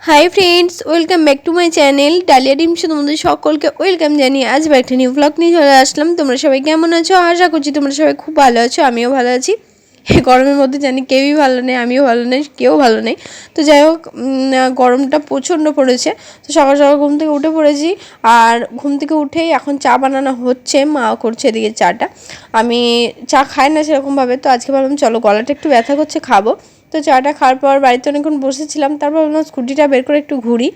High friends, welcome back to my channel Dalia ডিমসে তোমাদের সকলকে ওয়েলকাম জানিয়ে আজ একটা নিউ ব্লগ নিয়ে চলে আসলাম। তোমরা সবাই কেমন আছো? আশা করছি তোমরা সবাই খুব ভালো আছো, আমিও ভালো আছি। গরমের মধ্যে জানি কেউই ভালো নেই, আমিও ভালো নেই, কেউ ভালো নেই। তো যাই হোক, গরমটা প্রচণ্ড পড়েছে। তো সকাল সকাল ঘুম থেকে উঠে পড়েছি, আর ঘুম থেকে উঠেই এখন চা বানানো হচ্ছে, মা করছে এদিকে চাটা। আমি চা খাই না সেরকমভাবে, তো আজকে ভাবলাম চলো গলাটা একটু ব্যথা করছে, খাবো। তো চাটা খাওয়ার পর বাড়িতে অনেকক্ষণ বসেছিলাম, তারপর ভাবলাম স্কুটিটা বের করে একটু ঘুরি।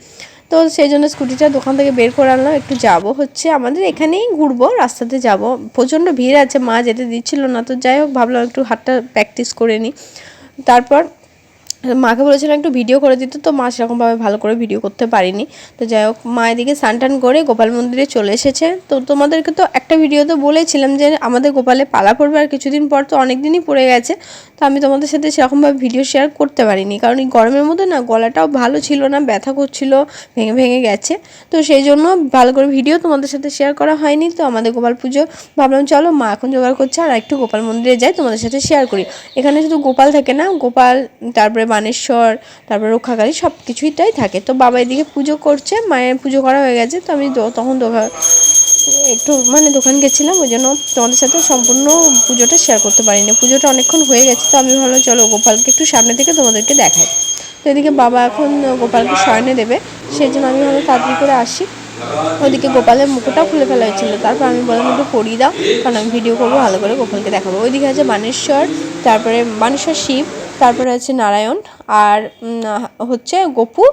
তো সেই জন্য স্কুটিটা দোকান থেকে বের করে আনলাম, একটু যাব হচ্ছে আমাদের এখানেই ঘুরবো, রাস্তাতে যাব। প্রচণ্ড ভিড় আছে, মা যেতে দিচ্ছিল না। তো যাই হোক, ভাবলাম একটু হাতটা প্র্যাকটিস করে নিই। তারপর মাকে বলেছিলাম একটু ভিডিও করে দিতে, তো মা সেরকমভাবে ভালো করে ভিডিও করতে পারিনি। তো যাই হোক, মা এদিকে স্নান করে গোপাল মন্দিরে চলে এসেছে। তো তোমাদেরকে তো একটা ভিডিওতে বলেছিলাম যে আমাদের গোপালে পালা পড়বে, আর কিছুদিন পর তো অনেক দিনই পড়ে গেছে। তো আমি তোমাদের সাথে সেরকমভাবে ভিডিও শেয়ার করতে পারিনি, কারণ এই গরমের মধ্যে না গলাটাও ভালো ছিল না, ব্যথা করছিল, ভেঙে ভেঙে গেছে। তো সেই জন্য ভালো করে ভিডিও তোমাদের সাথে শেয়ার করা হয়নি। তো আমাদের গোপাল পুজো ভাবলাম চলো মা এখন জোগাড় করছে, আর একটু গোপাল মন্দিরে যাই, তোমাদের সাথে শেয়ার করি। এখানে শুধু গোপাল থাকে না, গোপাল, তারপরে বানেশ্বর, তারপরে রক্ষাকালী, সব কিছুইটাই থাকে। তো বাবা এদিকে পুজো করছে, মায়ের পুজো করা হয়ে গেছে। তো আমি তখন একটু দোকান গেছিলাম, ওই জন্য তোমাদের সাথে সম্পূর্ণ পুজোটা শেয়ার করতে পারিনি। পুজোটা অনেকক্ষণ হয়ে গেছে, তো আমি ভাবলাম চলো গোপালকে একটু সামনে থেকে তোমাদেরকে দেখাই। তো এদিকে বাবা এখন গোপালকে শয়নে দেবে, সেই জন্য আমি ভাবলাম তাড়াতাড়ি করে আসি। ওদিকে গোপালের মুখটাও খুলে ফেলা হয়েছিল, তারপর আমি বললাম একটু পরিয়ে দাও, কারণ আমি ভিডিও করবো, ভালো করে গোপালকে দেখাবো। ওইদিকে আছে বানেশ্বর, তারপরে বানেশ্বর শিব, তারপরে আছে নারায়ণ, আর হচ্ছে গোপু,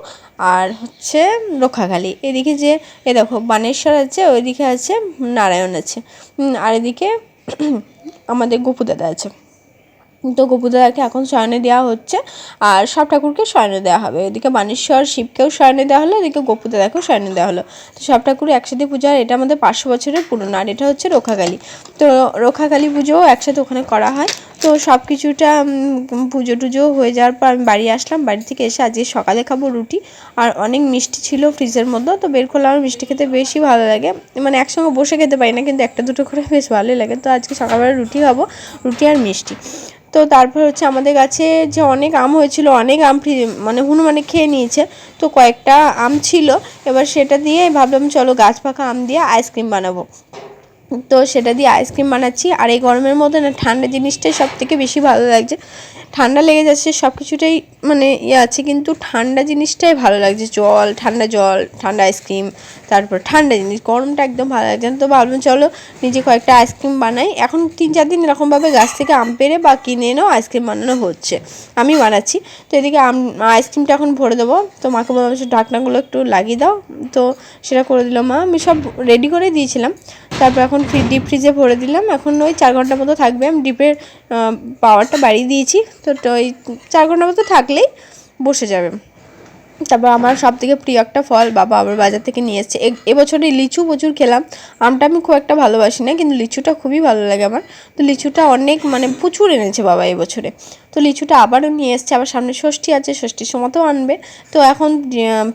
আর হচ্ছে রক্ষাকালী। এদিকে যে দেখো বানেশ্বর আছে, ওইদিকে আছে নারায়ণ আছে, আর এদিকে আমাদের গোপু দাদা আছে। তো গোপুদাদাকে এখন শয়নে দেওয়া হচ্ছে, আর সব ঠাকুরকে শয়নে দেওয়া হবে। এদিকে বানেশ্বর শিবকেও শয়নে দেওয়া হলো, এদিকে গোপুদাদাকেও শয়নে দেওয়া হলো। তো সব ঠাকুরই একসাথে পুজো, আর এটা আমাদের 500 বছরের পুরনো, আর এটা হচ্ছে রক্ষাকালী। তো রক্ষাকালী পুজোও একসাথে ওখানে করা হয়। তো সব কিছুটা পুজো টুজো হয়ে যাওয়ার পর আমি বাড়ি আসলাম। বাড়ি থেকে এসে আজকে সকালে খাবো রুটি, আর অনেক মিষ্টি ছিল ফ্রিজের মধ্যে, তো বের করলে আমার মিষ্টি খেতে বেশি ভালো লাগে। একসঙ্গে বসে খেতে পারি না, কিন্তু একটা দুটো করে বেশ ভালোই লাগে। তো আজকে সকালবেলা রুটি খাবো, রুটি আর মিষ্টি। তো তারপর হচ্ছে আমাদের গাছে যে অনেক আম হয়েছিল, অনেক আম হনুমানে খেয়ে নিয়েছে। তো কয়েকটা আম ছিল, এবার সেটা দিয়ে ভাবলাম চলো গাছ পাকা আম দিয়ে আইসক্রিম বানাবো। তো সেটা দিয়ে আইসক্রিম বানাচ্ছি। আর এই গরমের মধ্যে না ঠান্ডা জিনিসটাই সব থেকে বেশি ভালো লাগছে। ঠান্ডা লেগে যাচ্ছে, সব কিছুটাই আছে, কিন্তু ঠান্ডা জিনিসটাই ভালো লাগছে। জল, ঠান্ডা আইসক্রিম, তারপর ঠান্ডা জিনিস, গরমটা একদম ভালো লাগছে না। তো ভাবলাম চলো নিজে কয়েকটা আইসক্রিম বানাই। এখন 3-4 দিন এরকমভাবে গাছ থেকে আম পেড়ে বা কিনে এনেও আইসক্রিম বানানো হচ্ছে, আমি বানাচ্ছি। তো এদিকে আইসক্রিমটা এখন ভরে দেবো। তো মাকে বললাম ঢাকনাগুলো একটু লাগিয়ে দাও, তো সেটা করে দিল মা। আমি সব রেডি করে দিয়েছিলাম। তারপর এখন ডিপ ফ্রিজে ভরে দিলাম, এখন ওই 4 ঘন্টার মতো থাকবে। আমি ডিপের পাওয়ারটা বাড়িয়ে দিয়েছি, তো ওই 4 ঘন্টার মতো থাকলেই বসে যাবে। তারপর আমার সবথেকে প্রিয় একটা ফল বাবা আবার বাজার থেকে নিয়ে এসেছে। এবছরে লিচু প্রচুর খেলাম। আমটা আমি খুব একটা ভালোবাসি না, কিন্তু লিচুটা খুবই ভালো লাগে আমার। তো লিচুটা অনেক প্রচুর এনেছে বাবা এবছরে। তো লিচুটা আবারও নিয়ে এসছে, আবার সামনে ষষ্ঠী আছে, ষষ্ঠীর সময়তেও আনবে। তো এখন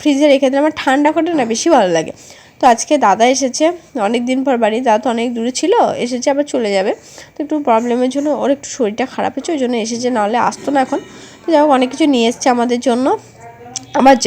ফ্রিজে রেখে দিলে আমার ঠান্ডা করে না বেশি ভালো লাগে। তো আজকে দাদা এসেছে অনেক দিন পর বাড়ি, দাদা তো অনেক দূরে ছিল, এসেছে আবার চলে যাবে। তো একটু প্রবলেমের জন্য, ওর একটু শরীরটা খারাপ হয়েছে, ওই জন্য এসেছে, নাহলে আসতো না এখন। তো যাই হোক, অনেক কিছু নিয়ে এসছে আমাদের জন্য, আমার জন্য।